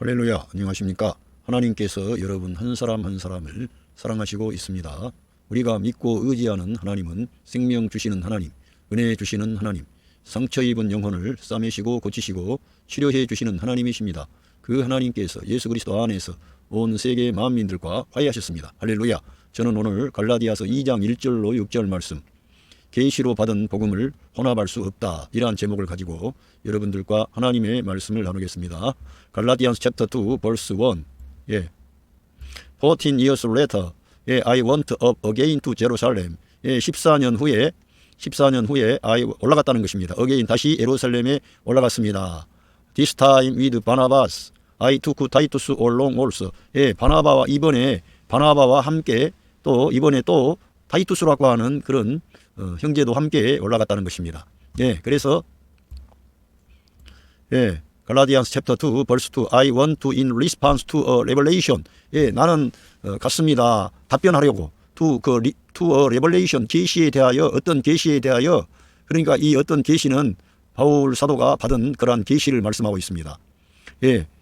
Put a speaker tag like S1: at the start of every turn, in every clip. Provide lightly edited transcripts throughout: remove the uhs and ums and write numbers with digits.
S1: 할렐루야, 안녕하십니까? 하나님께서 여러분 한 사람 한 사람을 사랑하시고 있습니다. 우리가 믿고 의지하는 하나님은 생명 주시는 하나님, 은혜 주시는 하나님, 상처 입은 영혼을 싸매시고 고치시고 치료해 주시는 하나님이십니다. 그 하나님께서 예수 그리스도 안에서 온 세계 만민들과 화해하셨습니다. 할렐루야. 저는 오늘 갈라디아서 2장 1절로 6절 말씀, 계시로 받은 복음을 혼합할 수 없다, 이러한 제목을 가지고 여러분들과 하나님의 말씀을 나누겠습니다. 갈라디안스 챕터 2 verse 1. 14 years later, I went up again to Jerusalem. 14년 후에 올라갔다는 것입니다. again, 다시 예루살렘에 올라갔습니다. This time with Barnabas, I took Titus along also. 바나바와 바나바와 함께 이번에 또 타이투스라고 하는 그런 형제도 함께 올라갔다는 것입니다. 그래서 갈라디안스 챕터 2 verse 2, I want to in response to a revelation. 나는 갔습니다. 답변하려고 to a revelation, 계시에 대하여, 어떤 계시에 대하여. 그러니까 이 어떤 계시는 바울 사도가 받은 그러한 계시를 말씀하고 있습니다.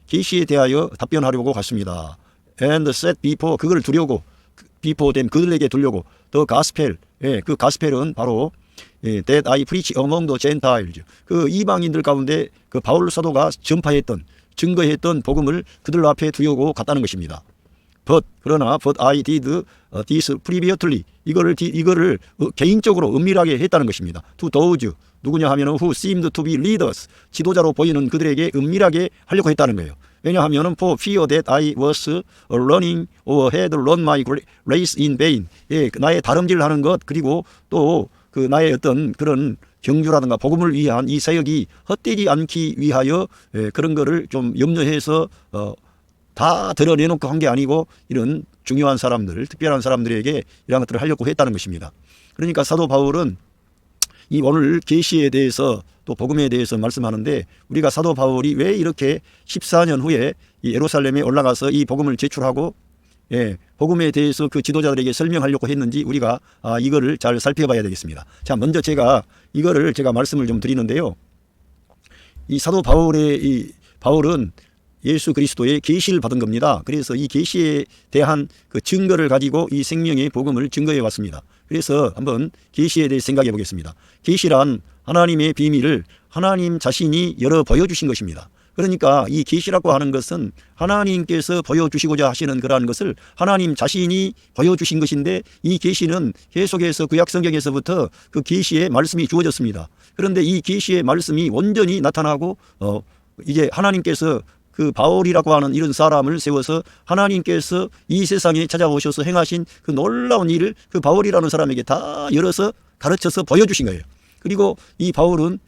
S1: 계시에 대하여 답변하려고 갔습니다. And set before, 그걸 두려고, before them, 그들에게 두려고, the gospel, 그 가스펠은 바로 that I preach among the Gentiles, 그 이방인들 가운데 그 바울 사도가 전파했던, 증거했던 복음을 그들 앞에 두려고 갔다는 것입니다. But I did this previously, 이거를 개인적으로 은밀하게 했다는 것입니다. To those, 누구냐 하면은 who seemed to be leaders, 지도자로 보이는 그들에게 은밀하게 하려고 했다는 거예요. 왜냐하면은 for fear that I was running or had run my race in vain. 나의 다름질을 하는 것, 그리고 또 그 나의 어떤 그런 경주라든가 복음을 위한 이 사역이 헛되지 않기 위하여 그런 거를 좀 염려해서 다 드러내놓고 한 게 아니고, 이런 중요한 사람들, 특별한 사람들에게 이런 것들을 하려고 했다는 것입니다. 그러니까 사도 바울은 이 오늘 계시에 대해서 또 복음에 대해서 말씀하는데, 우리가 사도 바울이 왜 이렇게 14년 후에 이 예루살렘에 올라가서 이 복음을 제출하고 복음에 대해서 그 지도자들에게 설명하려고 했는지 우리가 이거를 잘 살펴봐야 되겠습니다. 자, 먼저 제가 말씀을 좀 드리는데요. 이 사도 바울은 예수 그리스도의 계시를 받은 겁니다. 그래서 이 계시에 대한 그 증거를 가지고 이 생명의 복음을 증거해 왔습니다. 그래서 한번 계시에 대해 생각해 보겠습니다. 계시란 하나님의 비밀을 하나님 자신이 열어 보여주신 것입니다. 그러니까 이 계시라고 하는 것은 하나님께서 보여주시고자 하시는 그러한 것을 하나님 자신이 보여주신 것인데, 이 계시는 계속해서 구약 성경에서부터 그 계시의 말씀이 주어졌습니다. 그런데 이 계시의 말씀이 온전히 나타나고 이제 하나님께서 그 바울이라고 하는 이런 사람을 세워서 하나님께서 이 세상에 찾아오셔서 행하신 그 놀라운 일을 그 바울이라는 사람에게 다 열어서 가르쳐서 보여주신 거예요. 그리고 이 바울은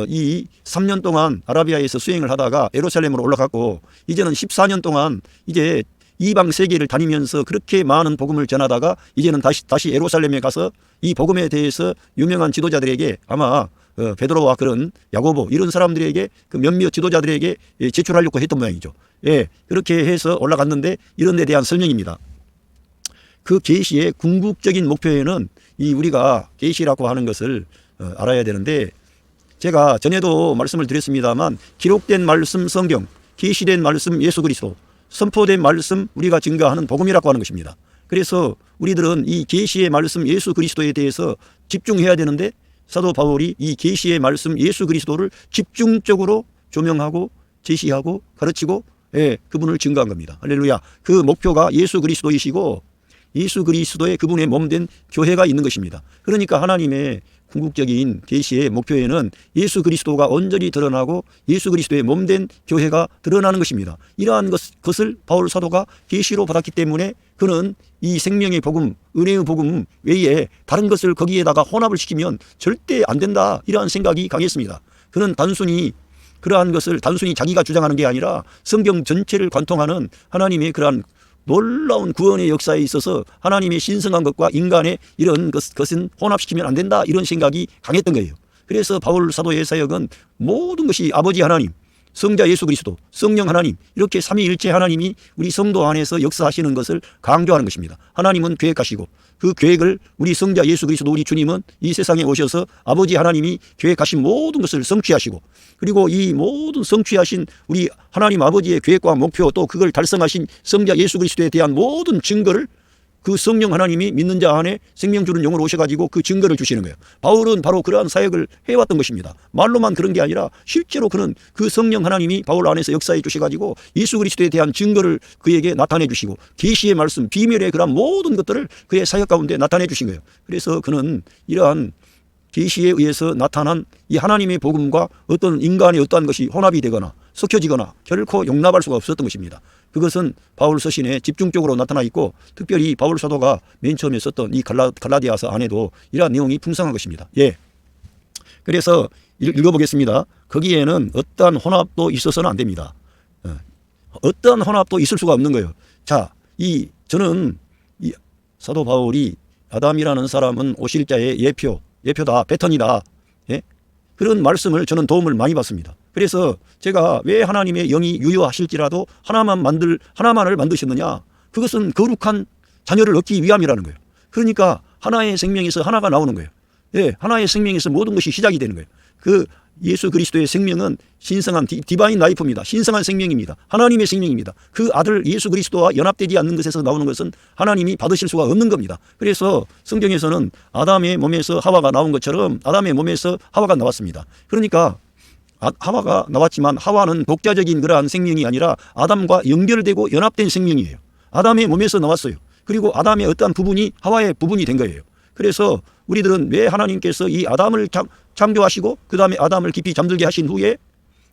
S1: 이 3년 동안 아라비아에서 수행을 하다가 예루살렘으로 올라갔고, 이제는 14년 동안 이제 이방 세계를 다니면서 그렇게 많은 복음을 전하다가 이제는 다시 예루살렘에 가서 이 복음에 대해서 유명한 지도자들에게, 아마 베드로와 그런 야고보 이런 사람들에게, 그 몇몇 지도자들에게 제출하려고 했던 모양이죠. 그렇게 해서 올라갔는데, 이런 데 대한 설명입니다. 그 계시의 궁극적인 목표에는 이 우리가 계시라고 하는 것을 알아야 되는데, 제가 전에도 말씀을 드렸습니다만, 기록된 말씀 성경, 계시된 말씀 예수 그리스도, 선포된 말씀 우리가 증거하는 복음이라고 하는 것입니다. 그래서 우리들은 이 계시의 말씀 예수 그리스도에 대해서 집중해야 되는데, 사도 바울이 이 계시의 말씀 예수 그리스도를 집중적으로 조명하고 제시하고 가르치고 그분을 증거한 겁니다. 할렐루야. 그 목표가 예수 그리스도이시고, 예수 그리스도의 그분의 몸된 교회가 있는 것입니다. 그러니까 하나님의 궁극적인 계시의 목표에는 예수 그리스도가 온전히 드러나고 예수 그리스도의 몸된 교회가 드러나는 것입니다. 이러한 것을 바울 사도가 계시로 받았기 때문에 그는 이 생명의 복음, 은혜의 복음 외에 다른 것을 거기에다가 혼합을 시키면 절대 안 된다, 이러한 생각이 강했습니다. 그는 그러한 것을 단순히 자기가 주장하는 게 아니라 성경 전체를 관통하는 하나님의 그러한 놀라운 구원의 역사에 있어서 하나님의 신성한 것과 인간의 이런 것은 혼합시키면 안 된다, 이런 생각이 강했던 거예요. 그래서 바울 사도의 사역은 모든 것이 아버지 하나님, 성자 예수 그리스도, 성령 하나님, 이렇게 삼위일체 하나님이 우리 성도 안에서 역사하시는 것을 강조하는 것입니다. 하나님은 계획하시고 그 계획을 우리 성자 예수 그리스도 우리 주님은 이 세상에 오셔서 아버지 하나님이 계획하신 모든 것을 성취하시고, 그리고 이 모든 성취하신 우리 하나님 아버지의 계획과 목표, 또 그걸 달성하신 성자 예수 그리스도에 대한 모든 증거를 그 성령 하나님이 믿는 자 안에 생명 주는 영으로 오셔가지고 그 증거를 주시는 거예요. 바울은 바로 그러한 사역을 해왔던 것입니다. 말로만 그런 게 아니라 실제로 그는 그 성령 하나님이 바울 안에서 역사해 주셔가지고 예수 그리스도에 대한 증거를 그에게 나타내 주시고 계시의 말씀, 비밀의 그런 모든 것들을 그의 사역 가운데 나타내 주신 거예요. 그래서 그는 이러한 계시에 의해서 나타난 이 하나님의 복음과 어떤 인간의 어떠한 것이 혼합이 되거나 섞여지거나 결코 용납할 수가 없었던 것입니다. 그것은 바울 서신에 집중적으로 나타나 있고, 특별히 바울 사도가 맨 처음에 썼던 이 갈라디아서 안에도 이러한 내용이 풍성한 것입니다. 예. 그래서 읽어보겠습니다. 거기에는 어떠한 혼합도 있어서는 안 됩니다. 어떠한 혼합도 있을 수가 없는 거예요. 자, 저는 이 사도 바울이 아담이라는 사람은 오실 자의 예표다, 패턴이다. 예? 그런 말씀을 저는 도움을 많이 받습니다. 그래서 제가 왜 하나님의 영이 유효하실지라도 하나만을 만드셨느냐? 그것은 거룩한 자녀를 얻기 위함이라는 거예요. 그러니까 하나의 생명에서 하나가 나오는 거예요. 예, 하나의 생명에서 모든 것이 시작이 되는 거예요. 그 예수 그리스도의 생명은 신성한 디바인 라이프입니다. 신성한 생명입니다. 하나님의 생명입니다. 그 아들 예수 그리스도와 연합되지 않는 것에서 나오는 것은 하나님이 받으실 수가 없는 겁니다. 그래서 성경에서는 아담의 몸에서 하와가 나온 것처럼 아담의 몸에서 하와가 나왔습니다. 그러니까 하와가 나왔지만 하와는 독자적인 그러한 생명이 아니라 아담과 연결되고 연합된 생명이에요. 아담의 몸에서 나왔어요. 그리고 아담의 어떠한 부분이 하와의 부분이 된 거예요. 그래서 우리들은 왜 하나님께서 이 아담을 창조하시고 그 다음에 아담을 깊이 잠들게 하신 후에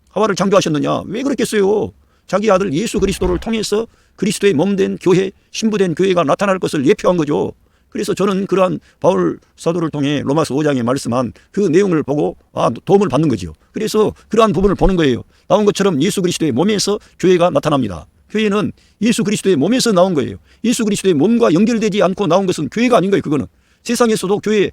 S1: 하와를 창조하셨느냐? 왜 그렇겠어요? 자기 아들 예수 그리스도를 통해서 그리스도의 몸된 교회, 신부된 교회가 나타날 것을 예표한 거죠. 그래서 저는 그러한 바울 사도를 통해 로마서 5장에 말씀한 그 내용을 보고 도움을 받는 거지요. 그래서 그러한 부분을 보는 거예요. 나온 것처럼 예수 그리스도의 몸에서 교회가 나타납니다. 교회는 예수 그리스도의 몸에서 나온 거예요. 예수 그리스도의 몸과 연결되지 않고 나온 것은 교회가 아닌 거예요. 그거는 세상에서도 교회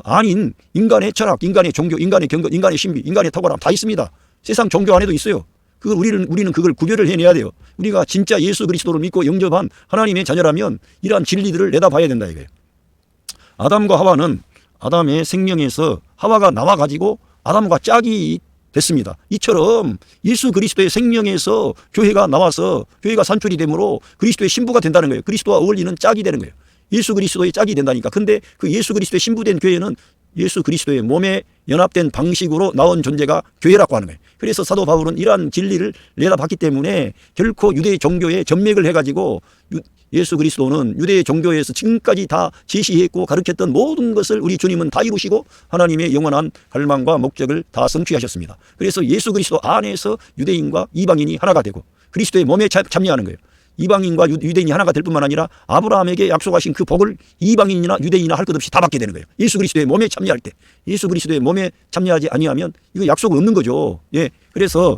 S1: 아닌 인간의 철학, 인간의 종교, 인간의 경건, 인간의 신비, 인간의 탁월함 다 있습니다. 세상 종교 안에도 있어요. 우리는 그걸 구별을 해내야 돼요. 우리가 진짜 예수 그리스도를 믿고 영접한 하나님의 자녀라면 이러한 진리들을 내다봐야 된다 이거예요. 아담과 하와는 아담의 생명에서 하와가 나와가지고 아담과 짝이 됐습니다. 이처럼 예수 그리스도의 생명에서 교회가 나와서 교회가 산출이 되므로 그리스도의 신부가 된다는 거예요. 그리스도와 어울리는 짝이 되는 거예요. 예수 그리스도의 짝이 된다니까. 근데 그 예수 그리스도의 신부된 교회는 예수 그리스도의 몸에 연합된 방식으로 나온 존재가 교회라고 하는 거예요. 그래서 사도 바울은 이러한 진리를 내다봤기 때문에 결코 유대 종교에 전맥을 해가지고 예수 그리스도는 유대 종교에서 지금까지 다 제시했고 가르쳤던 모든 것을 우리 주님은 다 이루시고 하나님의 영원한 갈망과 목적을 다 성취하셨습니다. 그래서 예수 그리스도 안에서 유대인과 이방인이 하나가 되고 그리스도의 몸에 참여하는 거예요. 이방인과 유대인이 하나가 될 뿐만 아니라 아브라함에게 약속하신 그 복을 이방인이나 유대인이나 할 것 없이 다 받게 되는 거예요. 예수 그리스도의 몸에 참여할 때. 예수 그리스도의 몸에 참여하지 아니하면 이거 약속 없는 거죠. 예. 그래서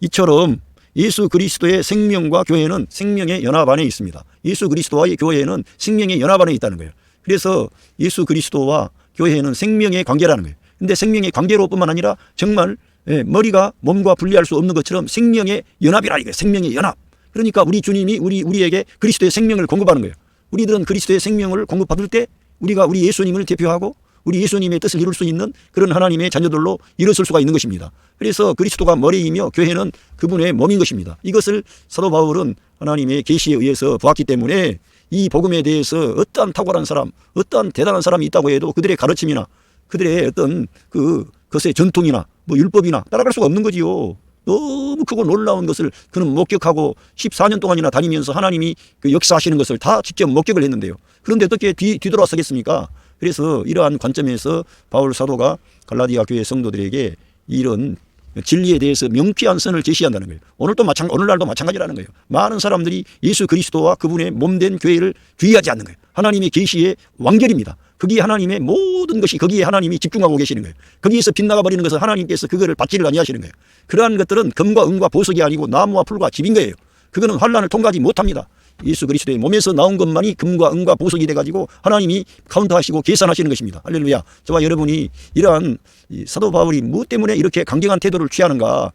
S1: 이처럼 예수 그리스도의 생명과 교회는 생명의 연합 안에 있습니다. 예수 그리스도와의 교회는 생명의 연합 안에 있다는 거예요. 그래서 예수 그리스도와 교회는 생명의 관계라는 거예요. 근데 생명의 관계로 뿐만 아니라 정말 머리가 몸과 분리할 수 없는 것처럼 생명의 연합이라 이거예요. 생명의 연합. 그러니까 우리 주님이 우리에게 그리스도의 생명을 공급하는 거예요. 우리들은 그리스도의 생명을 공급받을 때 우리가 우리 예수님을 대표하고 우리 예수님의 뜻을 이룰 수 있는 그런 하나님의 자녀들로 일어설 수가 있는 것입니다. 그래서 그리스도가 머리이며 교회는 그분의 몸인 것입니다. 이것을 사도 바울은 하나님의 계시에 의해서 보았기 때문에 이 복음에 대해서 어떠한 탁월한 사람, 어떠한 대단한 사람이 있다고 해도 그들의 가르침이나 그들의 어떤 그것의 전통이나 율법이나 따라갈 수가 없는 거지요. 너무 크고 놀라운 것을 그는 목격하고 14년 동안이나 다니면서 하나님이 그 역사하시는 것을 다 직접 목격을 했는데요. 그런데 어떻게 뒤돌아서겠습니까? 그래서 이러한 관점에서 바울 사도가 갈라디아 교회 성도들에게 이런 진리에 대해서 명쾌한 선을 제시한다는 거예요. 오늘날도 마찬가지라는 거예요. 많은 사람들이 예수 그리스도와 그분의 몸된 교회를 귀하지 않는 거예요. 하나님의 계시의 완결입니다. 거기에 하나님의 모든 것이 거기에 하나님이 집중하고 계시는 거예요. 거기에서 빗나가 버리는 것은 하나님께서 그거를 받지를 아니하시는 거예요. 그러한 것들은 금과 은과 보석이 아니고 나무와 풀과 집인 거예요. 그거는 환란을 통과하지 못합니다. 예수 그리스도의 몸에서 나온 것만이 금과 은과 보석이 돼가지고 하나님이 카운트하시고 계산하시는 것입니다. 할렐루야. 저와 여러분이 이러한 사도 바울이 무엇 때문에 이렇게 강경한 태도를 취하는가,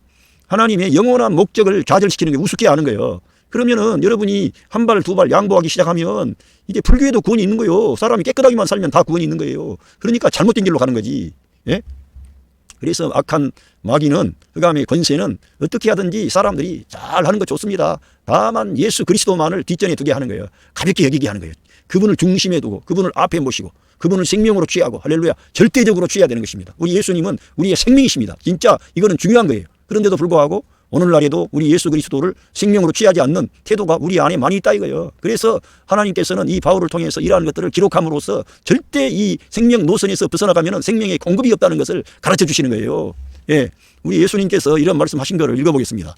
S1: 하나님의 영원한 목적을 좌절시키는 게 우습게 아는 거예요. 그러면은 여러분이 한 발 두 발 양보하기 시작하면 이제 불교에도 구원이 있는 거예요. 사람이 깨끗하게만 살면 다 구원이 있는 거예요. 그러니까 잘못된 길로 가는 거지. 예? 그래서 악한 마귀는, 그다음에 권세는 어떻게 하든지 사람들이 잘 하는 거 좋습니다. 다만 예수 그리스도만을 뒷전에 두게 하는 거예요. 가볍게 여기게 하는 거예요. 그분을 중심에 두고 그분을 앞에 모시고 그분을 생명으로 취하고, 할렐루야, 절대적으로 취해야 되는 것입니다. 우리 예수님은 우리의 생명이십니다. 진짜 이거는 중요한 거예요. 그런데도 불구하고 오늘날에도 우리 예수 그리스도를 생명으로 취하지 않는 태도가 우리 안에 많이 있다 이거예요. 그래서 하나님께서는 이 바울을 통해서 이러한 것들을 기록함으로써 절대 이 생명 노선에서 벗어나가면 생명의 공급이 없다는 것을 가르쳐 주시는 거예요. 예, 우리 예수님께서 이런 말씀하신 거를 읽어보겠습니다.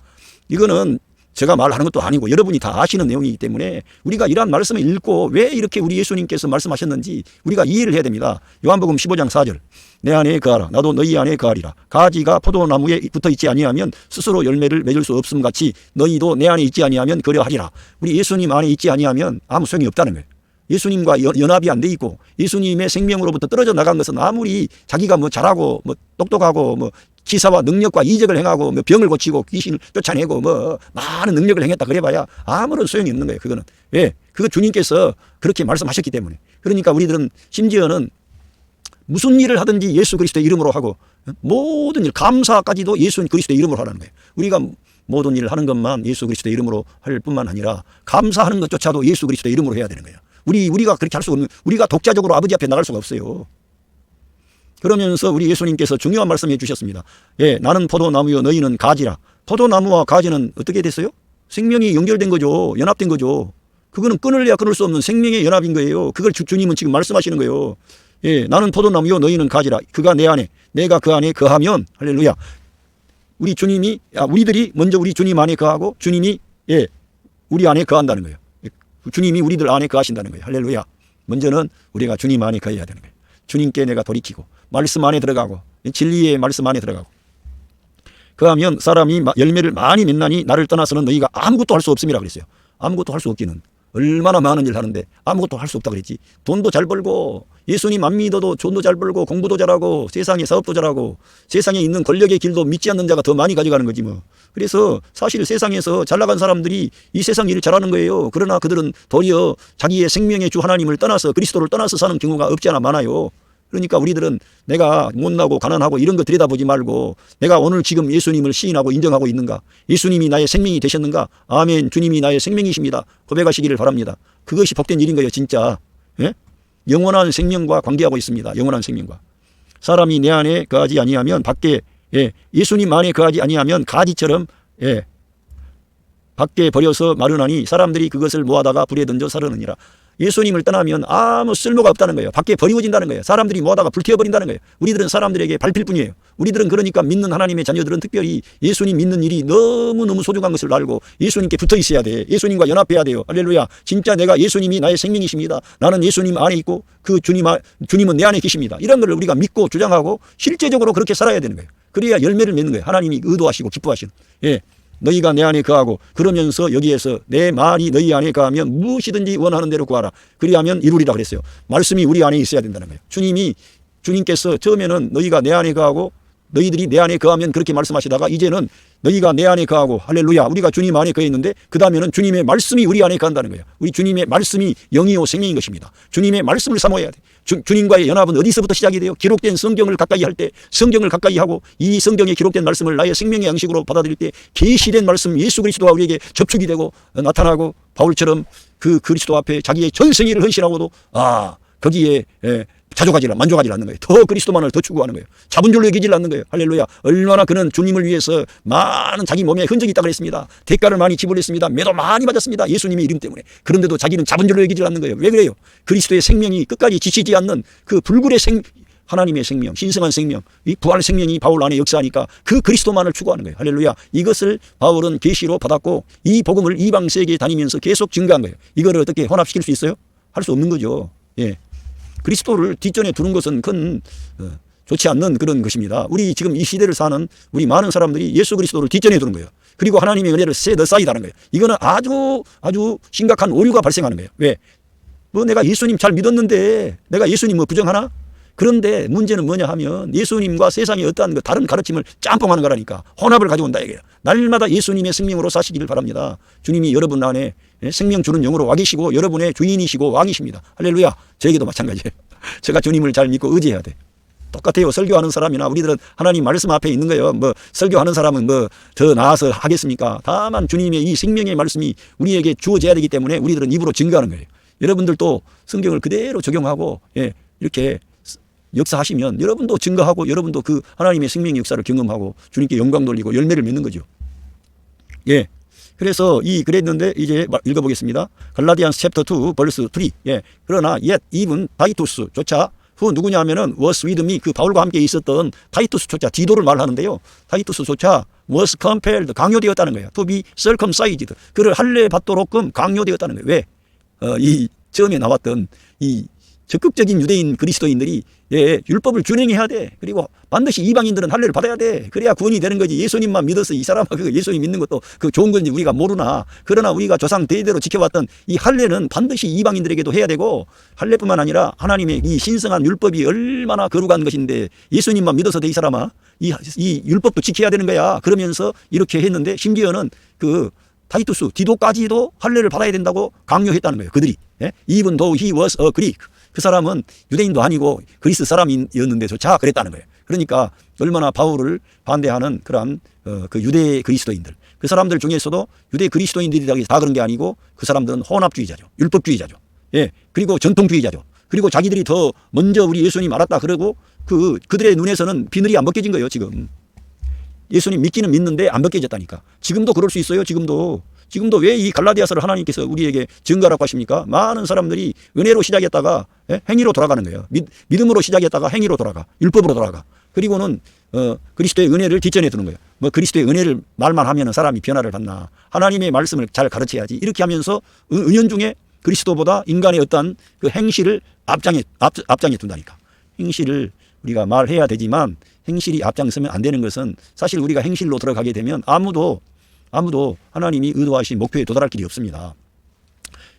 S1: 이거는 제가 말하는 것도 아니고 여러분이 다 아시는 내용이기 때문에 우리가 이러한 말씀을 읽고 왜 이렇게 우리 예수님께서 말씀하셨는지 우리가 이해를 해야 됩니다. 요한복음 15장 4절. 내 안에 거하라. 나도 너희 안에 거하리라. 가지가 포도나무에 붙어 있지 아니하면 스스로 열매를 맺을 수 없음 같이 너희도 내 안에 있지 아니하면 그러하리라. 우리 예수님 안에 있지 아니하면 아무 소용이 없다는 거예요. 예수님과 연합이 안 돼 있고 예수님의 생명으로부터 떨어져 나간 것은 아무리 자기가 뭐 잘하고 뭐 똑똑하고 뭐 기사와 능력과 이적을 행하고 뭐 병을 고치고 귀신을 쫓아내고 뭐 많은 능력을 행했다 그래봐야 아무런 소용이 없는 거예요. 그거는. 왜? 그거 주님께서 그렇게 말씀하셨기 때문에. 그러니까 우리들은 심지어는 무슨 일을 하든지 예수 그리스도의 이름으로 하고 모든 일, 감사까지도 예수 그리스도의 이름으로 하라는 거예요. 우리가 모든 일을 하는 것만 예수 그리스도의 이름으로 할 뿐만 아니라 감사하는 것조차도 예수 그리스도의 이름으로 해야 되는 거예요. 우리가 그렇게 할 수 없는, 우리가 독자적으로 아버지 앞에 나갈 수가 없어요. 그러면서 우리 예수님께서 중요한 말씀해 주셨습니다. 예, 나는 포도나무요 너희는 가지라. 포도나무와 가지는 어떻게 됐어요? 생명이 연결된 거죠. 연합된 거죠. 그거는 끊을래야 끊을 수 없는 생명의 연합인 거예요. 그걸 주님은 지금 말씀하시는 거예요. 예, 나는 포도나무요 너희는 가지라. 그가 내 안에 내가 그 안에 거하면, 할렐루야, 우리 주님이 우리들이 먼저 우리 주님 안에 거하고 주님이 우리 안에 거한다는 거예요. 주님이 우리들 안에 거하신다는 거예요. 할렐루야. 먼저는 우리가 주님 안에 거해야 되는 거예요. 주님께 내가 돌이키고 말씀 안에 들어가고 진리의 말씀 안에 들어가고 그하면 사람이 열매를 많이 맺나니 나를 떠나서는 너희가 아무것도 할 수 없음이라 그랬어요. 아무것도 할 수 없기는 얼마나 많은 일 하는데 아무것도 할 수 없다 그랬지. 돈도 잘 벌고 예수님 안 믿어도 돈도 잘 벌고 공부도 잘하고 세상에 사업도 잘하고 세상에 있는 권력의 길도 믿지 않는 자가 더 많이 가져가는 거지 뭐. 그래서 사실 세상에서 잘 나간 사람들이 이 세상 일을 잘하는 거예요. 그러나 그들은 도리어 자기의 생명의 주 하나님을 떠나서 그리스도를 떠나서 사는 경우가 없지 않아 많아요. 그러니까 우리들은 내가 못나고 가난하고 이런 거 들여다보지 말고 내가 오늘 지금 예수님을 시인하고 인정하고 있는가, 예수님이 나의 생명이 되셨는가, 아멘, 주님이 나의 생명이십니다, 고백하시기를 바랍니다. 그것이 복된 일인 거예요. 진짜. 예? 영원한 생명과 관계하고 있습니다. 영원한 생명과. 사람이 내 안에 거하지 아니하면 밖에, 예수님 안에 거하지 아니하면 가지처럼 밖에 버려서 마르나니 사람들이 그것을 모아다가 불에 던져 사르느니라. 예수님을 떠나면 아무 쓸모가 없다는 거예요. 밖에 버리워진다는 거예요. 사람들이 모아다가 불태워버린다는 거예요. 우리들은 사람들에게 밟힐 뿐이에요. 우리들은 그러니까 믿는 하나님의 자녀들은 특별히 예수님 믿는 일이 너무너무 소중한 것을 알고 예수님께 붙어 있어야 돼. 예수님과 연합해야 돼요. 할렐루야. 진짜 내가 예수님이 나의 생명이십니다. 나는 예수님 안에 있고 그 주님은 내 안에 계십니다. 이런 것을 우리가 믿고 주장하고 실제적으로 그렇게 살아야 되는 거예요. 그래야 열매를 맺는 거예요. 하나님이 의도하시고 기뻐하시는. 너희가 내 안에 거하고 그러면서 여기에서 내 말이 너희 안에 거하면 무엇이든지 원하는 대로 구하라. 그리하면 이루리라 그랬어요. 말씀이 우리 안에 있어야 된다는 거예요. 주님께서 처음에는 너희가 내 안에 거하고 너희들이 내 안에 거하면 그렇게 말씀하시다가 이제는 너희가 내 안에 거하고, 할렐루야, 우리가 주님 안에 거해 있는데 그 다음에는 주님의 말씀이 우리 안에 거한다는 거예요. 우리 주님의 말씀이 영이요 생명인 것입니다. 주님의 말씀을 사모해야 돼. 주님과의 연합은 어디서부터 시작이 돼요? 기록된 성경을 가까이 할 때, 성경을 가까이 하고 이 성경에 기록된 말씀을 나의 생명의 양식으로 받아들일 때 계시된 말씀 예수 그리스도가 우리에게 접촉이 되고 나타나고 바울처럼 그 그리스도 앞에 자기의 전생애를 헌신하고도 거기에 자족하지 만족하지 않는 거예요. 더 그리스도만을 더 추구하는 거예요. 잡은 줄로 여기질 않는 거예요. 할렐루야. 얼마나 그는 주님을 위해서 많은 자기 몸에 흔적이 있다고 그랬습니다. 대가를 많이 지불했습니다. 매도 많이 받았습니다. 예수님의 이름 때문에. 그런데도 자기는 잡은 줄로 여기질 않는 거예요. 왜 그래요? 그리스도의 생명이 끝까지 지치지 않는 그 불굴의 하나님의 생명, 신성한 생명, 이 부활 생명이 바울 안에 역사하니까 그 그리스도만을 추구하는 거예요. 할렐루야. 이것을 바울은 계시로 받았고 이 복음을 이방 세계에 다니면서 계속 증거한 거예요. 이거를 어떻게 혼합시킬 수 있어요? 할 수 없는 거죠. 그리스도를 뒷전에 두는 것은 큰 좋지 않는 그런 것입니다. 우리 지금 이 시대를 사는 우리 많은 사람들이 예수 그리스도를 뒷전에 두는 거예요. 그리고 하나님의 은혜를 셋어사이드하는 거예요. 이거는 아주 심각한 오류가 발생하는 거예요. 왜? 뭐 내가 예수님 잘 믿었는데 내가 예수님 뭐 부정하나? 그런데 문제는 뭐냐 하면 예수님과 세상의 어떠한 다른 가르침을 짬뽕하는 거라니까. 혼합을 가져온다 이게요. 날마다 예수님의 생명으로 사시기를 바랍니다. 주님이 여러분 안에 생명 주는 영으로 와 계시고 여러분의 주인이시고 왕이십니다. 할렐루야. 저에게도 마찬가지예요. 제가 주님을 잘 믿고 의지해야 돼. 똑같아요. 설교하는 사람이나 우리들은 하나님 말씀 앞에 있는 거예요. 뭐 설교하는 사람은 뭐 더 나아서 하겠습니까? 다만 주님의 이 생명의 말씀이 우리에게 주어져야 되기 때문에 우리들은 입으로 증거하는 거예요. 여러분들도 성경을 그대로 적용하고 이렇게 역사하시면 여러분도 증거하고 여러분도 그 하나님의 생명의 역사를 경험하고 주님께 영광 돌리고 열매를 맺는 거죠. 예. 그래서 그랬는데 이제 읽어보겠습니다. 갈라디안스 챕터 2 벌스 3. 그러나 yet even 타이투스조차 누구냐 하면은 was with me, 그 바울과 함께 있었던 타이투스조차, 디도를 말하는데요. 타이투스조차 was compelled, 강요되었다는 거예요. to be circumcised, 그를 할례 받도록끔 강요되었다는 거예요. 왜? 이 처음에 나왔던 이 적극적인 유대인 그리스도인들이 율법을 준행해야 돼. 그리고 반드시 이방인들은 할례를 받아야 돼. 그래야 구원이 되는 거지. 예수님만 믿어서 이 사람은 그 예수님 믿는 것도 그 좋은 건지 우리가 모르나. 그러나 우리가 조상 대대로 지켜왔던 이 할례는 반드시 이방인들에게도 해야 되고, 할례뿐만 아니라 하나님의 이 신성한 율법이 얼마나 거룩한 것인데 예수님만 믿어서 돼 이 사람아. 이 율법도 지켜야 되는 거야. 그러면서 이렇게 했는데 심지어는 그 타이투스 디도까지도 할례를 받아야 된다고 강요했다는 거예요. 그들이. Even though he was a Greek. 그 사람은 유대인도 아니고 그리스 사람이었는데조차 그랬다는 거예요. 그러니까 얼마나 바울을 반대하는 그런 그 유대 그리스도인들, 그 사람들 중에서도 유대 그리스도인들이 다 그런 게 아니고 그 사람들은 혼합주의자죠. 율법주의자죠. 그리고 전통주의자죠. 그리고 자기들이 더 먼저 우리 예수님 알았다 그러고 그들의 눈에서는 비늘이 안 벗겨진 거예요. 지금 예수님 믿기는 믿는데 안 벗겨졌다니까. 지금도 그럴 수 있어요. 지금도 왜 이 갈라디아서를 하나님께서 우리에게 증거하라고 하십니까? 많은 사람들이 은혜로 시작했다가 행위로 돌아가는 거예요. 믿음으로 시작했다가 행위로 돌아가. 율법으로 돌아가. 그리고는 그리스도의 은혜를 뒷전에 두는 거예요. 뭐 그리스도의 은혜를 말만 하면 사람이 변화를 받나. 하나님의 말씀을 잘 가르쳐야지. 이렇게 하면서 은연중에 그리스도보다 인간의 어떤 그 행실을 앞장에 둔다니까. 행실을 우리가 말해야 되지만 행실이 앞장서면 안 되는 것은, 사실 우리가 행실로 들어가게 되면 아무도 하나님이 의도하신 목표에 도달할 길이 없습니다.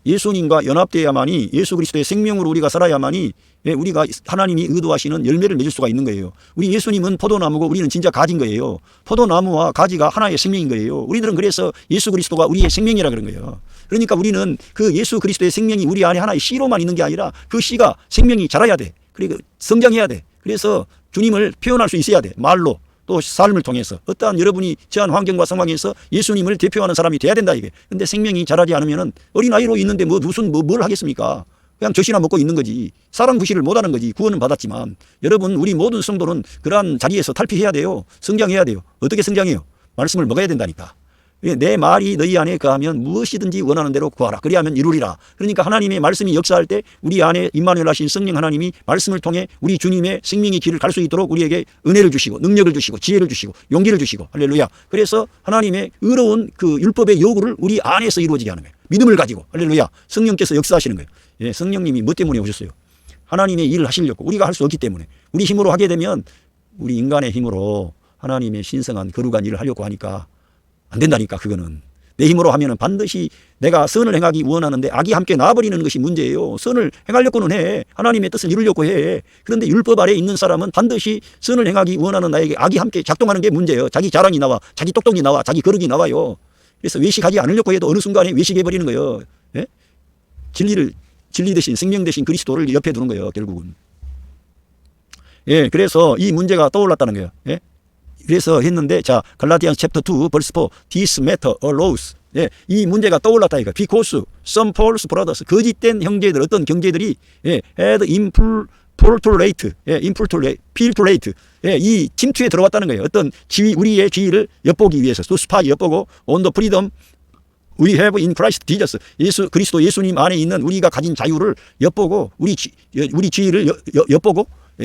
S1: 예수님과 연합되어야만이, 예수 그리스도의 생명으로 우리가 살아야만이 우리가 하나님이 의도하시는 열매를 맺을 수가 있는 거예요. 우리 예수님은 포도나무고 우리는 진짜 가지인 거예요. 포도나무와 가지가 하나의 생명인 거예요. 우리들은 그래서 예수 그리스도가 우리의 생명이라 그런 거예요. 그러니까 우리는 그 예수 그리스도의 생명이 우리 안에 하나의 씨로만 있는 게 아니라 그 씨가 생명이 자라야 돼. 그리고 성장해야 돼. 그래서 주님을 표현할 수 있어야 돼. 말로. 또 삶을 통해서 어떠한 여러분이 처한 환경과 상황에서 예수님을 대표하는 사람이 돼야 된다 이게. 근데 생명이 자라지 않으면은 어린아이로 있는데 뭘 하겠습니까? 그냥 젖이나 먹고 있는 거지. 사랑 구실을 못하는 거지. 구원은 받았지만 여러분, 우리 모든 성도는 그러한 자리에서 탈피해야 돼요. 성장해야 돼요. 어떻게 성장해요? 말씀을 먹어야 된다니까. 내 말이 너희 안에 거하면 무엇이든지 원하는 대로 구하라. 그리하면 이루리라. 그러니까 하나님의 말씀이 역사할 때 우리 안에 임마누엘 하신 성령 하나님이 말씀을 통해 우리 주님의 생명의 길을 갈 수 있도록 우리에게 은혜를 주시고 능력을 주시고 지혜를 주시고 용기를 주시고, 할렐루야. 그래서 하나님의 의로운 그 율법의 요구를 우리 안에서 이루어지게 하는 거예요. 믿음을 가지고, 할렐루야. 성령께서 역사하시는 거예요. 성령님이 뭐 때문에 오셨어요? 하나님의 일을 하시려고. 우리가 할 수 없기 때문에. 우리 힘으로 하게 되면, 우리 인간의 힘으로 하나님의 신성한 거룩한 일을 하려고 하니까 안 된다니까. 그거는 내 힘으로 하면은 반드시 내가 선을 행하기 원하는데 악이 함께 나와버리는 것이 문제예요. 선을 행하려고는 해. 하나님의 뜻을 이루려고 해. 그런데 율법 아래에 있는 사람은 반드시 선을 행하기 원하는 나에게 악이 함께 작동하는 게 문제예요. 자기 자랑이 나와, 자기 똑똑이 나와, 자기 거룩이 나와요. 그래서 외식하지 않으려고 해도 어느 순간에 외식해버리는 거예요. 진리 대신, 생명 대신 그리스도를 옆에 두는 거예요. 결국은. 그래서 이 문제가 떠올랐다는 거예요. 그래서 했는데, 자, 갈라디안스 챕터 2 벌스 4, this matter arose. 이 문제가 떠올랐다 이거. because some false brothers, 거짓된 형제들, 어떤 경제들이 had infiltrate, 이 침투에 들어왔다는 거예요. 어떤 지위, 우리의 지위를 엿보기 위해서, to spy, 엿보고 on the freedom we have in Christ Jesus, 그리스도 예수님 안에 있는 우리가 가진 자유를 엿보고 우리 지위를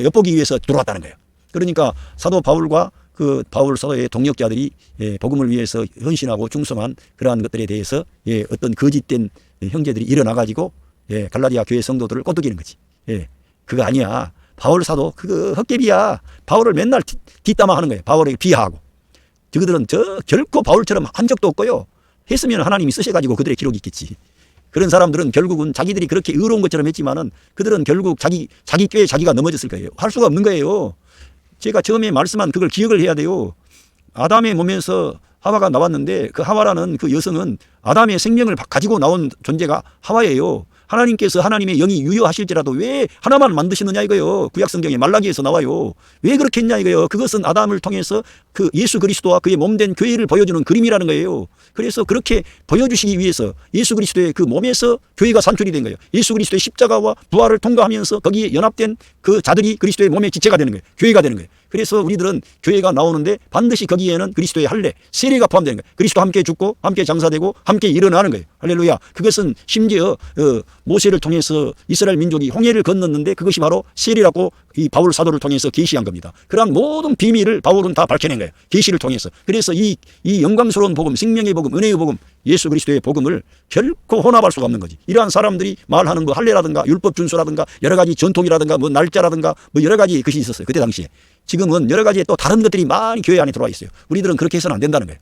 S1: 엿보기 위해서 들어왔다는 거예요. 그러니까 사도 바울과 그 바울 사도의 동역자들이 복음을 위해서 헌신하고 충성한 그러한 것들에 대해서 어떤 거짓된 형제들이 일어나가지고 갈라디아 교회 성도들을 꼬드기는 거지. 그거 아니야. 바울 사도 그거 헛개비야. 바울을 맨날 뒷담화하는 거예요. 바울에게 비하하고. 저그들은 결코 바울처럼 한 적도 없고요. 했으면 하나님이 쓰셔가지고 그들의 기록이 있겠지. 그런 사람들은 결국은 자기들이 그렇게 의로운 것처럼 했지만은 그들은 결국 자기 꾀에 자기가 넘어졌을 거예요. 할 수가 없는 거예요. 제가 처음에 말씀한 그걸 기억을 해야 돼요. 아담의 몸에서 하와가 나왔는데 그 하와라는 그 여성은 아담의 생명을 가지고 나온 존재가 하와예요. 하나님께서 하나님의 영이 유효하실지라도 왜 하나만 만드시느냐 이거요. 구약성경에 말라기에서 나와요. 왜 그렇게 했냐 이거요. 그것은 아담을 통해서 그 예수 그리스도와 그의 몸된 교회를 보여주는 그림이라는 거예요. 그래서 그렇게 보여주시기 위해서 예수 그리스도의 그 몸에서 교회가 산출이 된 거예요. 예수 그리스도의 십자가와 부활을 통과하면서 거기에 연합된 그 자들이 그리스도의 몸의 지체가 되는 거예요. 교회가 되는 거예요. 그래서 우리들은 교회가 나오는데 반드시 거기에는 그리스도의 할례, 세례가 포함되는 거예요. 그리스도 함께 죽고 함께 장사되고 함께 일어나는 거예요. 할렐루야. 그것은 심지어 모세를 통해서 이스라엘 민족이 홍해를 건넜는데 그것이 바로 세례라고 이 바울 사도를 통해서 계시한 겁니다. 그러한 모든 비밀을 바울은 다 밝혀낸 거예요. 계시를 통해서. 그래서 이 영광스러운 복음, 생명의 복음, 은혜의 복음, 예수 그리스도의 복음을 결코 혼합할 수가 없는 거지. 이러한 사람들이 말하는 뭐 할례라든가 율법 준수라든가 여러 가지 전통이라든가 뭐 날짜라든가 뭐 여러 가지 것이 있었어요. 그때 당시에. 지금은 여러 가지 또 다른 것들이 많이 교회 안에 들어와 있어요. 우리들은 그렇게 해서는 안 된다는 거예요.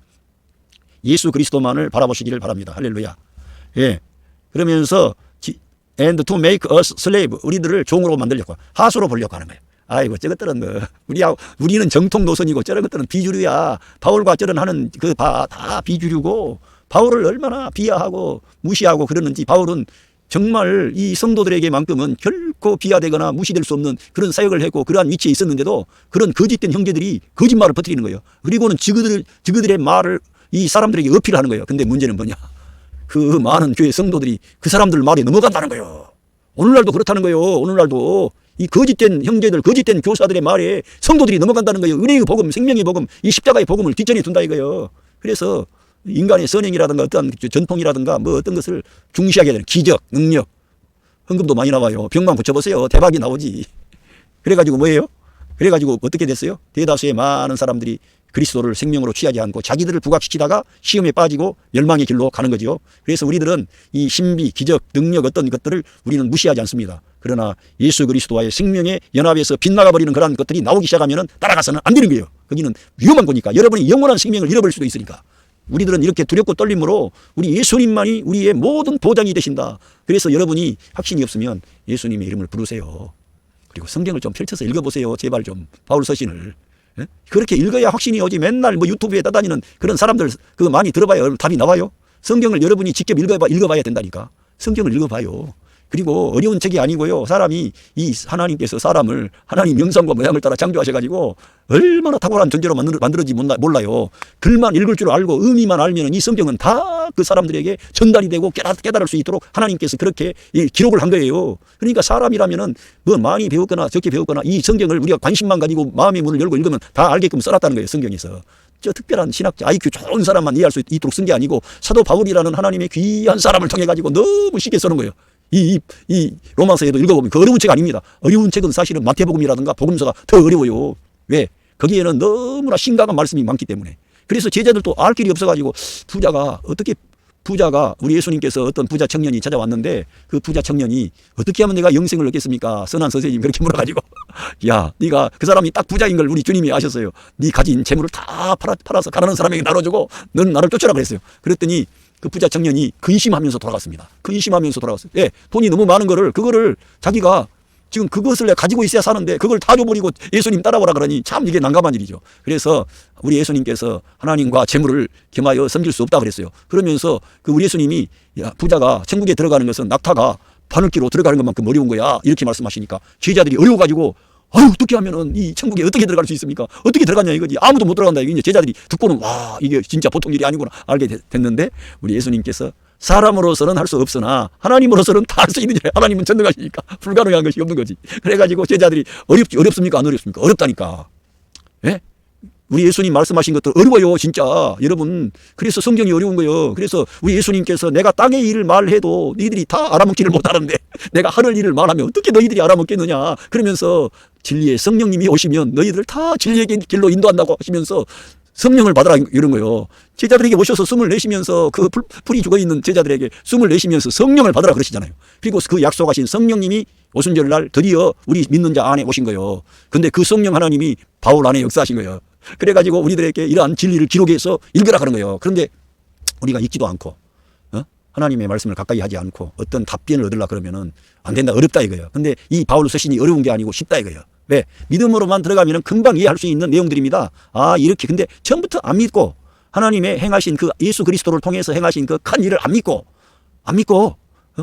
S1: 예수 그리스도만을 바라보시기를 바랍니다. 할렐루야. 예. 그러면서 and to make us slave, 우리들을 종으로 만들려고, 하수로 보려고 하는 거예요. 아이고 저것들은 우리는 정통 노선이고 저런 것들은 비주류야. 바울과 저런 하는 그 다 비주류고 바울을 얼마나 비하하고 무시하고 그러는지. 바울은 정말 이 성도들에게만큼은 결코 비하되거나 무시될 수 없는 그런 사역을 했고 그러한 위치에 있었는데도 그런 거짓된 형제들이 거짓말을 퍼뜨리는 거예요. 그리고는 저그들의 말을 이 사람들에게 어필하는 거예요. 근데 문제는 뭐냐? 그 많은 교회 성도들이 그 사람들 말에 넘어간다는 거예요. 오늘날도 그렇다는 거예요. 오늘날도 이 거짓된 형제들, 거짓된 교사들의 말에 성도들이 넘어간다는 거예요. 은혜의 복음, 생명의 복음, 이 십자가의 복음을 뒷전에 둔다 이거예요. 그래서 인간의 선행이라든가 어떤 전통이라든가 뭐 어떤 것을 중시하게 되는 기적, 능력, 헌금도 많이 나와요. 병만 붙여보세요. 대박이 나오지. 그래가지고 뭐예요? 그래가지고 어떻게 됐어요? 대다수의 많은 사람들이 그리스도를 생명으로 취하지 않고 자기들을 부각시키다가 시험에 빠지고 멸망의 길로 가는 거죠. 그래서 우리들은 이 신비, 기적, 능력 어떤 것들을 우리는 무시하지 않습니다. 그러나 예수 그리스도와의 생명의 연합에서 빗나가버리는 그런 것들이 나오기 시작하면 따라가서는 안 되는 거예요. 거기는 위험한 거니까. 여러분이 영원한 생명을 잃어버릴 수도 있으니까. 우리들은 이렇게 두렵고 떨림으로 우리 예수님만이 우리의 모든 보장이 되신다. 그래서 여러분이 확신이 없으면 예수님의 이름을 부르세요. 그리고 성경을 좀 펼쳐서 읽어보세요. 제발 좀 바울 서신을. 예? 그렇게 읽어야 확신이 오지. 맨날 뭐 유튜브에 떠다니는 그런 사람들 그거 많이 들어봐야 답이 나와요. 성경을 여러분이 직접 읽어봐야 된다니까. 성경을 읽어봐요. 그리고 어려운 책이 아니고요. 사람이 이 하나님께서 사람을 하나님 형상과 모양을 따라 창조하셔가지고 얼마나 탁월한 존재로 만들어지 몰라요. 글만 읽을 줄 알고 의미만 알면 이 성경은 다 그 사람들에게 전달이 되고 깨달을 수 있도록 하나님께서 그렇게 기록을 한 거예요. 그러니까 사람이라면은 뭐 많이 배웠거나 적게 배웠거나 이 성경을 우리가 관심만 가지고 마음의 문을 열고 읽으면 다 알게끔 써놨다는 거예요. 성경에서. 저 특별한 신학자, IQ 좋은 사람만 이해할 수 있도록 쓴 게 아니고 사도 바울이라는 하나님의 귀한 사람을 통해 가지고 너무 쉽게 쓰는 거예요. 이 로마서에도 읽어보면 그 어려운 책 아닙니다. 어려운 책은 사실은 마태복음이라든가 복음서가 더 어려워요. 왜? 거기에는 너무나 심각한 말씀이 많기 때문에. 그래서 제자들도 알 길이 없어가지고 부자가 우리 예수님께서 어떤 부자 청년이 찾아왔는데 그 부자 청년이 어떻게 하면 내가 영생을 얻겠습니까? 선한 선생님 그렇게 물어가지고 야 네가 그 사람이 딱 부자인 걸 우리 주님이 아셨어요. 네 가진 재물을 다 팔아서 가난한 사람에게 나눠주고 너는 나를 쫓으라 그랬어요. 그랬더니 그 부자 청년이 근심하면서 돌아갔습니다. 근심하면서 돌아갔어요. 예, 돈이 너무 많은 그거를 자기가 지금 그것을 가지고 있어야 사는데 그걸 다 줘버리고 예수님 따라오라 그러니 참 이게 난감한 일이죠. 그래서 우리 예수님께서 하나님과 재물을 겸하여 섬길 수 없다 그랬어요. 그러면서 그 우리 예수님이 야, 부자가 천국에 들어가는 것은 낙타가 바늘기로 들어가는 것만큼 어려운 거야. 이렇게 말씀하시니까 제자들이 어려워가지고 아유 어떻게 하면은 이 천국에 어떻게 들어갈 수 있습니까? 어떻게 들어가냐 이거지. 아무도 못 들어간다. 이게 이제 제자들이 듣고는 와 이게 진짜 보통 일이 아니구나 알게 됐는데 우리 예수님께서 사람으로서는 할 수 없으나 하나님으로서는 다 할 수 있는 일. 하나님은 전능하시니까 불가능한 것이 없는 거지. 그래가지고 제자들이 어렵습니까? 안 어렵습니까? 어렵다니까. 예? 우리 예수님 말씀하신 것도 어려워요 진짜 여러분. 그래서 성경이 어려운 거예요. 그래서 우리 예수님께서 내가 땅의 일을 말해도 너희들이 다 알아먹지를 못하는데 내가 하늘 일을 말하면 어떻게 너희들이 알아먹겠느냐. 그러면서 진리의 성령님이 오시면 너희들을 다 진리의 길로 인도한다고 하시면서 성령을 받으라 이런 거예요. 제자들에게 오셔서 숨을 내쉬면서 그 풀이 죽어있는 제자들에게 숨을 내쉬면서 성령을 받으라 그러시잖아요. 그리고 그 약속하신 성령님이 오순절 날 드디어 우리 믿는 자 안에 오신 거예요. 근데 그 성령 하나님이 바울 안에 역사하신 거예요. 그래가지고 우리들에게 이러한 진리를 기록해서 읽으라 그런 거예요. 그런데 우리가 읽지도 않고 하나님의 말씀을 가까이 하지 않고 어떤 답변을 얻으려 그러면은 안 된다, 어렵다 이거예요. 근데 이 바울 서신이 어려운 게 아니고 쉽다 이거예요. 왜? 믿음으로만 들어가면은 금방 이해할 수 있는 내용들입니다. 아, 이렇게. 근데 처음부터 안 믿고 하나님의 행하신 그 예수 그리스도를 통해서 행하신 그 큰 일을 안 믿고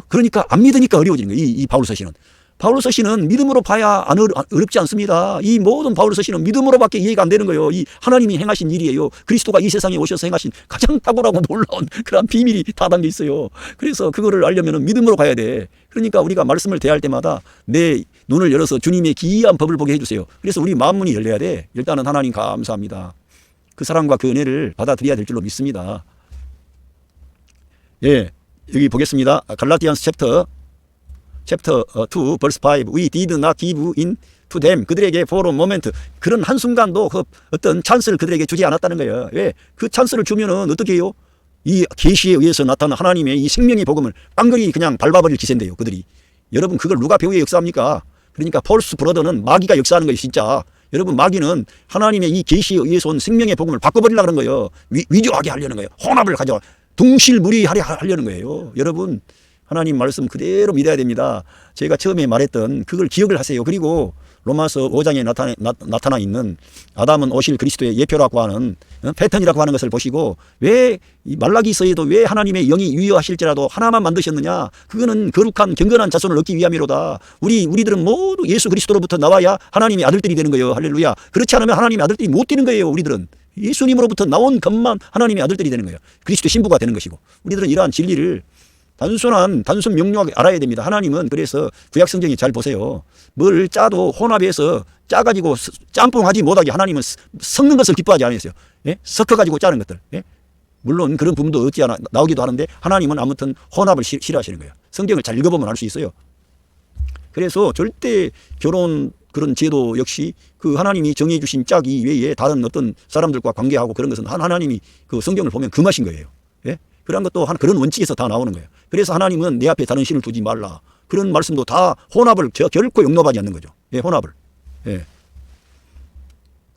S1: 그러니까 안 믿으니까 어려워지는 거예요. 이 바울 서신은. 바울 서신은 믿음으로 봐야 어렵지 않습니다. 이 모든 바울 서신은 믿음으로밖에 이해가 안 되는 거예요. 이 하나님이 행하신 일이에요. 그리스도가 이 세상에 오셔서 행하신 가장 탁월하고 놀라운 그런 비밀이 다 담겨 있어요. 그래서 그거를 알려면 믿음으로 가야 돼. 그러니까 우리가 말씀을 대할 때마다 내 눈을 열어서 주님의 기이한 법을 보게 해주세요. 그래서 우리 마음문이 열려야 돼. 일단은 하나님 감사합니다. 그 사랑과 그 은혜를 받아들여야 될 줄로 믿습니다. 예, 여기 보겠습니다. 갈라디안스 챕터 2 verse 5 We did not give in to them. 그들에게 for a moment 그런 한순간도 그 어떤 찬스를 그들에게 주지 않았다는 거예요. 왜? 그 찬스를 주면은 어떻게 해요? 이 계시에 의해서 나타난 하나님의 이 생명의 복음을 깡그리 그냥 밟아버릴 기세인데요. 그들이. 여러분 그걸 누가 배우에 역사합니까? 그러니까 폴스 브러더는 마귀가 역사하는 거예요. 진짜. 여러분 마귀는 하나님의 이 계시에 의해서 온 생명의 복음을 바꿔버리려고 하는 거예요. 위조하게 하려는 거예요. 혼합을 가져와 둥실무리하게 하려는 거예요. 여러분 하나님 말씀 그대로 믿어야 됩니다. 제가 처음에 말했던 그걸 기억을 하세요. 그리고 로마서 5장에 나타나 있는 아담은 오실 그리스도의 예표라고 하는 패턴이라고 하는 것을 보시고 왜 말라기서에도 왜 하나님의 영이 유효하실지라도 하나만 만드셨느냐. 그거는 거룩한 경건한 자손을 얻기 위함이로다. 우리들은 모두 예수 그리스도로부터 나와야 하나님의 아들들이 되는 거예요. 할렐루야. 그렇지 않으면 하나님의 아들들이 못 되는 거예요. 우리들은. 예수님으로부터 나온 것만 하나님의 아들들이 되는 거예요. 그리스도 신부가 되는 것이고. 우리들은 이러한 진리를 단순 명료하게 알아야 됩니다. 하나님은 그래서 구약 성경에 잘 보세요. 뭘 짜도 혼합해서 짜가지고 짬뽕하지 못하게 하나님은 섞는 것을 기뻐하지 않으세요. 예? 섞어가지고 짜는 것들. 예? 물론 그런 부분도 없지 않아 나오기도 하는데 하나님은 아무튼 혼합을 싫어하시는 거예요. 성경을 잘 읽어보면 알 수 있어요. 그래서 절대 결혼 그런 제도 역시 그 하나님이 정해 주신 짝이 외에 다른 어떤 사람들과 관계하고 그런 것은 하나님이 그 성경을 보면 금하신 거예요. 예? 그런 것도 그런 원칙에서 다 나오는 거예요. 그래서 하나님은 내 앞에 다른 신을 두지 말라. 그런 말씀도 다 혼합을 결코 용납하지 않는 거죠. 예, 혼합을. 예.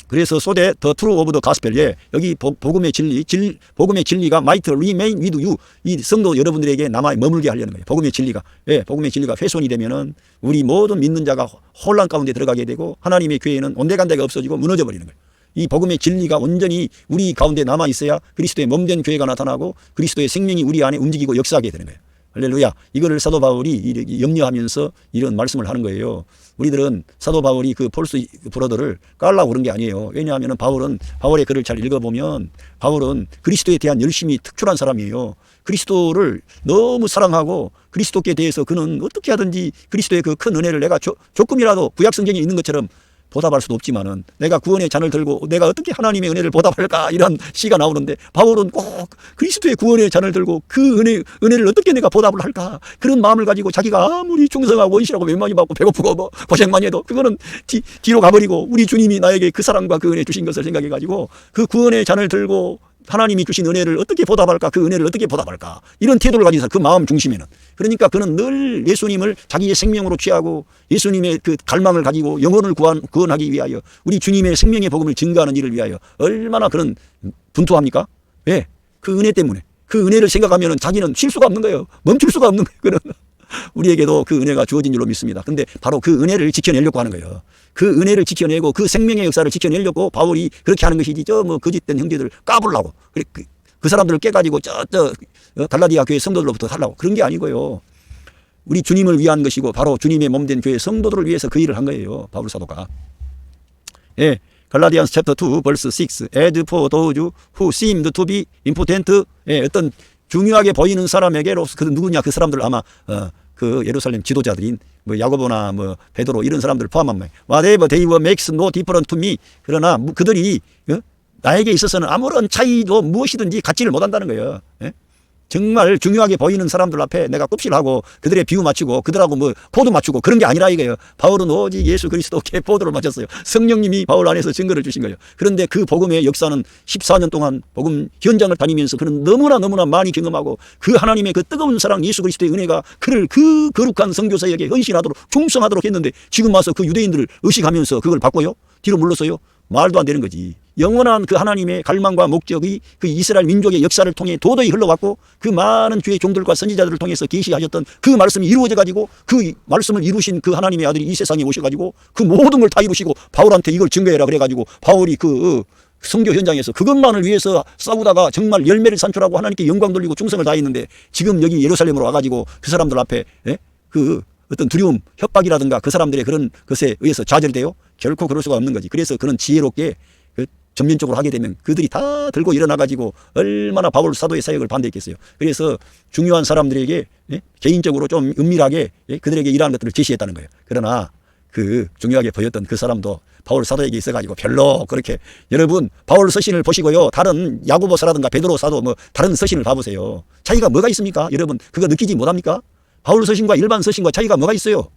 S1: 그래서 소대 더 트루 오브 더 가스펠. 예. 여기 복음의 진리가 might remain with you. 이 성도 여러분들에게 남아 머물게 하려는 거예요. 복음의 진리가. 예, 복음의 진리가 훼손이 되면은 우리 모든 믿는 자가 혼란 가운데 들어가게 되고 하나님의 교회는 온데간데가 없어지고 무너져 버리는 거예요. 이 복음의 진리가 온전히 우리 가운데 남아 있어야 그리스도의 몸된 교회가 나타나고 그리스도의 생명이 우리 안에 움직이고 역사하게 되는 거예요. 할렐루야. 이거를 사도 바울이 이렇게 염려하면서 이런 말씀을 하는 거예요. 우리들은 사도 바울이 그 폴스 브러더를 깔라고 그런 게 아니에요. 왜냐하면 바울의 글을 잘 읽어보면 바울은 그리스도에 대한 열심이 특출한 사람이에요. 그리스도를 너무 사랑하고 그리스도께 대해서 그는 어떻게 하든지 그리스도의 그 큰 은혜를 내가 조금이라도 구약 성경에 있는 것처럼 보답할 수도 없지만은 내가 구원의 잔을 들고 내가 어떻게 하나님의 은혜를 보답할까 이런 시가 나오는데 바울은 꼭 그리스도의 구원의 잔을 들고 그 은혜를 어떻게 내가 보답을 할까 그런 마음을 가지고 자기가 아무리 충성하고 원실하고 몇 많이 받고 배고프고 뭐 고생 많이 해도 그거는 뒤로 가버리고 우리 주님이 나에게 그 사랑과 그 은혜 주신 것을 생각해 가지고 그 구원의 잔을 들고 하나님이 주신 은혜를 어떻게 보답할까 그 은혜를 어떻게 보답할까 이런 태도를 가진 사람 그 마음 중심에는 그러니까 그는 늘 예수님을 자기의 생명으로 취하고 예수님의 그 갈망을 가지고 영혼을 구원하기 위하여 우리 주님의 생명의 복음을 증거하는 일을 위하여 얼마나 그런 분투합니까? 왜? 그 은혜 때문에 그 은혜를 생각하면 자기는 쉴 수가 없는 거예요. 멈출 수가 없는 거예요. 그는 우리에게도 그 은혜가 주어진 줄로 믿습니다. 근데 바로 그 은혜를 지켜내려고 하는 거예요. 그 은혜를 지켜내고 그 생명의 역사를 지켜내려고 바울이 그렇게 하는 것이지 뭐 거짓된 형제들 까불라고 그 사람들을 깨가지고 갈라디아 교회 성도들로부터 하려고 그런 게 아니고요. 우리 주님을 위한 것이고 바로 주님의 몸된 교회 성도들을 위해서 그 일을 한 거예요. 바울 사도가. 예. 갈라디안스 챕터 2 verse 6 As for those who seemed to be important 예, 어떤 중요하게 보이는 사람에게로서 그 누구냐 그 사람들 아마 그 예루살렘 지도자들인 뭐 야고보나 뭐 베드로 이런 사람들 포함한 거예요. Whatever they were makes no difference to me. 그러나 그들이 나에게 있어서는 아무런 차이도 무엇이든지 갖지를 못한다는 거예요. 예? 정말 중요하게 보이는 사람들 앞에 내가 껍질하고 그들의 비유 맞추고 그들하고 뭐 포도 맞추고 그런 게 아니라 이거예요. 바울은 오직 예수 그리스도께 포도를 맞췄어요. 성령님이 바울 안에서 증거를 주신 거예요. 그런데 그 복음의 역사는 14년 동안 복음 현장을 다니면서 그는 너무나 많이 경험하고 그 하나님의 그 뜨거운 사랑 예수 그리스도의 은혜가 그를 그 거룩한 선교사에게 헌신하도록 충성하도록 했는데 지금 와서 그 유대인들을 의식하면서 그걸 바꿔요? 뒤로 물러서요? 말도 안 되는 거지. 영원한 그 하나님의 갈망과 목적이 그 이스라엘 민족의 역사를 통해 도저히 흘러왔고 그 많은 주의 종들과 선지자들을 통해서 계시하셨던 그 말씀이 이루어져 가지고 그 말씀을 이루신 그 하나님의 아들이 이 세상에 오셔 가지고 그 모든 걸 다 이루시고 바울한테 이걸 증거해라 그래 가지고 바울이 그 선교 현장에서 그것만을 위해서 싸우다가 정말 열매를 산출하고 하나님께 영광 돌리고 충성을 다했는데 지금 여기 예루살렘으로 와가지고 그 사람들 앞에 그 어떤 두려움, 협박이라든가 그 사람들의 그런 것에 의해서 좌절돼요? 결코 그럴 수가 없는 거지. 그래서 그런 지혜롭게 전면적으로 하게 되면 그들이 다 들고 일어나가지고 얼마나 바울 사도의 사역을 반대했겠어요. 그래서 중요한 사람들에게 개인적으로 좀 은밀하게 그들에게 이러한 것들을 제시했다는 거예요. 그러나 그 중요하게 보였던 그 사람도 바울 사도에게 있어가지고 별로 그렇게 여러분 바울 서신을 보시고요. 다른 야고보서라든가 베드로 사도 뭐 다른 서신을 봐보세요. 차이가 뭐가 있습니까? 여러분 그거 느끼지 못합니까? 바울 서신과 일반 서신과 차이가 뭐가 있어요?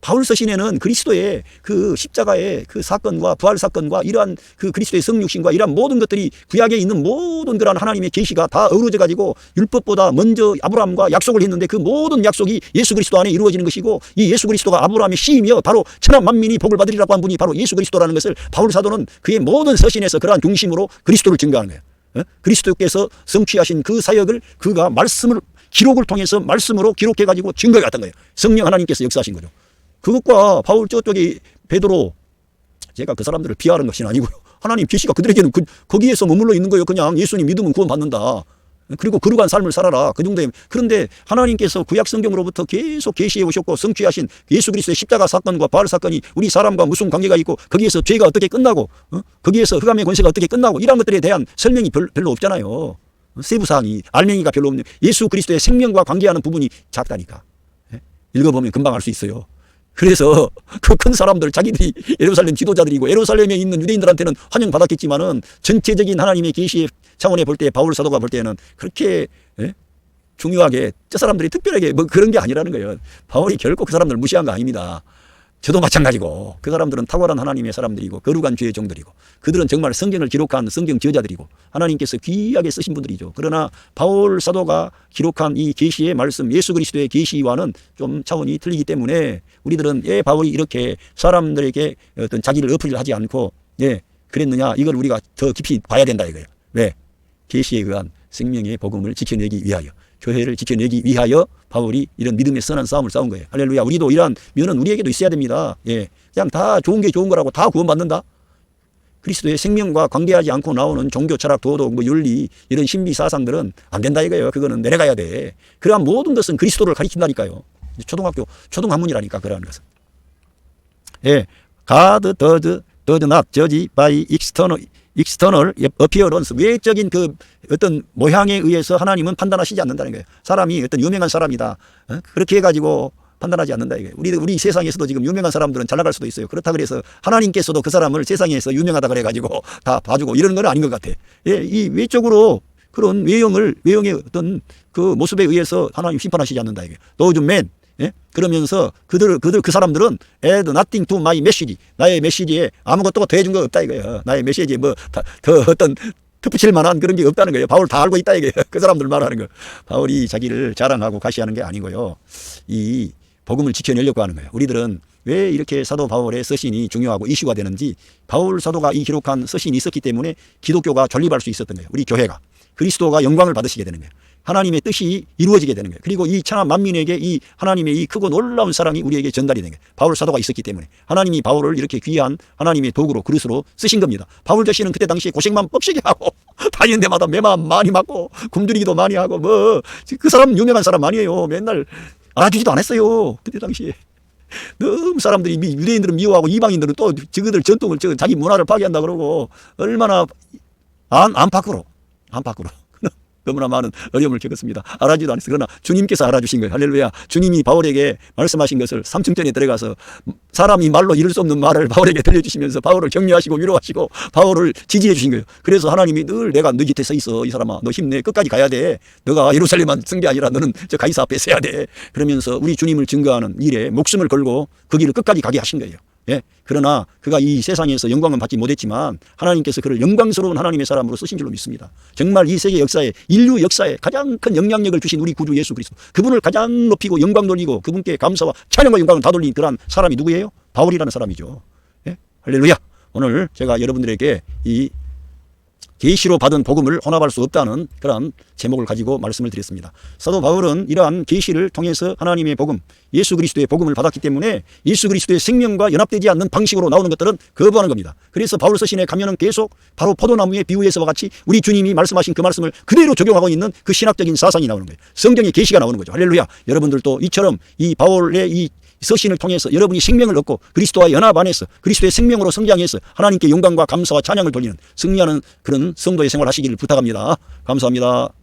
S1: 바울 서신에는 그리스도의 그 십자가의 그 사건과 부활 사건과 이러한 그 그리스도의 성육신과 이러한 모든 것들이 구약에 있는 모든 그러한 하나님의 계시가 다 어우러져 가지고 율법보다 먼저 아브라함과 약속을 했는데 그 모든 약속이 예수 그리스도 안에 이루어지는 것이고 이 예수 그리스도가 아브라함의 씨이며 바로 천하 만민이 복을 받으리라고 한 분이 바로 예수 그리스도라는 것을 바울 사도는 그의 모든 서신에서 그러한 중심으로 그리스도를 증거하는 거예요. 그리스도께서 성취하신 그 사역을 그가 말씀을 기록을 통해서 말씀으로 기록해 가지고 증거해 갔던 거예요. 성령 하나님께서 역사하신 거죠. 그것과 바울 저쪽에 베드로 제가 그 사람들을 비하하는 것이 아니고요. 하나님 계시가 그들에게는 거기에서 머물러 있는 거예요. 그냥 예수님 믿으면 구원받는다. 그리고 거룩한 삶을 살아라. 그 정도에. 그런데 하나님께서 구약 성경으로부터 계속 계시해 오셨고 성취하신 예수 그리스도의 십자가 사건과 부활 사건이 우리 사람과 무슨 관계가 있고 거기에서 죄가 어떻게 끝나고 거기에서 흑암의 권세가 어떻게 끝나고 이런 것들에 대한 설명이 별로 없잖아요. 세부사항이 알맹이가 별로 없는 예수 그리스도의 생명과 관계하는 부분이 작다니까. 읽어보면 금방 알 수 있어요. 그래서 그 큰 사람들 자기들이 예루살렘 지도자들이고 예루살렘에 있는 유대인들한테는 환영받았겠지만은 전체적인 하나님의 계시의 차원에 볼 때 바울 사도가 볼 때는 그렇게 중요하게 저 사람들이 특별하게 뭐 그런 게 아니라는 거예요. 바울이 결코 그 사람들 무시한 거 아닙니다. 저도 마찬가지고 그 사람들은 탁월한 하나님의 사람들이고 거룩한 주의 종들이고 그들은 정말 성경을 기록한 성경 저자들이고 하나님께서 귀하게 쓰신 분들이죠. 그러나 바울 사도가 기록한 이 계시의 말씀 예수 그리스도의 계시와는 좀 차원이 틀리기 때문에 우리들은 바울이 이렇게 사람들에게 어떤 자기를 어필하지 않고 그랬느냐 이걸 우리가 더 깊이 봐야 된다 이거예요. 왜? 계시에 의한 생명의 복음을 지켜내기 위하여 교회를 지켜내기 위하여 바울이 이런 믿음의 선한 싸움을 싸운 거예요. 할렐루야. 우리도 이러한 면은 우리에게도 있어야 됩니다. 그냥 다 좋은 게 좋은 거라고 다 구원받는다. 그리스도의 생명과 관계하지 않고 나오는 종교 철학, 도덕, 뭐 윤리 이런 신비 사상들은 안 된다 이거예요. 그거는 내려가야 돼. 그러한 모든 것은 그리스도를 가리킨다니까요. 초등학교 초등학문이라니까 그러한 것은. God does not judge by external appearance. 외적인 그 어떤 모양에 의해서 하나님은 판단하시지 않는다는 거예요. 사람이 어떤 유명한 사람이다. 그렇게 해가지고 판단하지 않는다 이거예요. 우리 세상에서도 지금 유명한 사람들은 잘 나갈 수도 있어요. 그렇다 그래서 하나님께서도 그 사람을 세상에서 유명하다 그래가지고 다 봐주고 이런 건 아닌 것 같아. 이 외적으로 그런 외형의 어떤 그 모습에 의해서 하나님 심판하시지 않는다 이거예요. Those men. 그러면서 그 사람들은 add nothing to my message. 나의 메시지에 아무것도 더해준 거 없다 이거예요. 나의 메시지에 뭐 더 어떤 덧붙일 만한 그런 게 없다는 거예요. 바울 다 알고 있다 이거예요. 그 사람들 말하는 거. 바울이 자기를 자랑하고 가시하는 게 아니고요. 이 복음을 지켜내려고 하는 거예요. 우리들은 왜 이렇게 사도 바울의 서신이 중요하고 이슈가 되는지 바울 사도가 이 기록한 서신이 있었기 때문에 기독교가 존립할 수 있었던 거예요. 우리 교회가. 그리스도가 영광을 받으시게 되는 거예요. 하나님의 뜻이 이루어지게 되는 거예요. 그리고 이 천하 만민에게 이 하나님의 이 크고 놀라운 사랑이 우리에게 전달이 되는 거예요. 바울 사도가 있었기 때문에 하나님이 바울을 이렇게 귀한 하나님의 도구로 그릇으로 쓰신 겁니다. 바울 자신은 그때 당시에 고생만 뻑시게 하고 다니는 데마다 매만 많이 맞고 굶주리기도 많이 하고 뭐 그 사람 유명한 사람 아니에요. 맨날 알아주지도 않았어요. 그때 당시에. 너무 사람들이 유대인들은 미워하고 이방인들은 또 저거들 전통을 자기 문화를 파괴한다 그러고 얼마나 안팎으로 너무나 많은 어려움을 겪었습니다. 알아주지도 않았어요. 그러나 주님께서 알아주신 거예요. 할렐루야. 주님이 바울에게 말씀하신 것을 삼층전에 들어가서 사람이 말로 이룰 수 없는 말을 바울에게 들려주시면서 바울을 격려하시고 위로하시고 바울을 지지해 주신 거예요. 그래서 하나님이 늘 내가 너 곁에 서 있어. 이 사람아 너 힘내. 끝까지 가야 돼. 너가 예루살렘만 쓴 게 아니라 너는 저 가이사 앞에 서야 돼. 그러면서 우리 주님을 증거하는 일에 목숨을 걸고 그 길을 끝까지 가게 하신 거예요. 예? 그러나 그가 이 세상에서 영광은 받지 못했지만 하나님께서 그를 영광스러운 하나님의 사람으로 쓰신 줄로 믿습니다. 정말 이 세계 역사에 인류 역사에 가장 큰 영향력을 주신 우리 구주 예수 그리스도 그분을 가장 높이고 영광 돌리고 그분께 감사와 찬양과 영광을 다 돌린 그러한 사람이 누구예요? 바울이라는 사람이죠. 예? 할렐루야. 오늘 제가 여러분들에게 이 계시로 받은 복음을 혼합할 수 없다는 그런 제목을 가지고 말씀을 드렸습니다. 사도 바울은 이러한 계시를 통해서 하나님의 복음, 예수 그리스도의 복음을 받았기 때문에 예수 그리스도의 생명과 연합되지 않는 방식으로 나오는 것들은 거부하는 겁니다. 그래서 바울 서신에 가면은 계속 바로 포도나무의 비유에서와 같이 우리 주님이 말씀하신 그 말씀을 그대로 적용하고 있는 그 신학적인 사상이 나오는 거예요. 성경의 계시가 나오는 거죠. 할렐루야. 여러분들도 이처럼 이 바울의 이 서신을 통해서 여러분이 생명을 얻고 그리스도와 연합 안에서 그리스도의 생명으로 성장해서 하나님께 영광과 감사와 찬양을 돌리는 승리하는 그런 성도의 생활 하시기를 부탁합니다. 감사합니다.